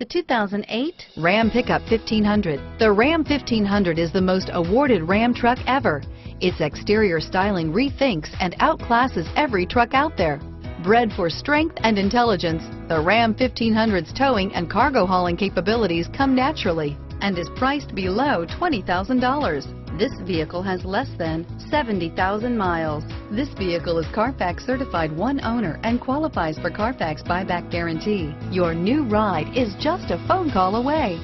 The 2008 Ram Pickup 1500. The Ram 1500 is the most awarded Ram truck ever. Its exterior styling rethinks and outclasses every truck out there. Bred for strength and intelligence, the Ram 1500's towing and cargo hauling capabilities come naturally and is priced below $20,000. This vehicle has less than 70,000 miles. This vehicle is CARFAX certified one owner and qualifies for CARFAX buyback guarantee. Your new ride is just a phone call away.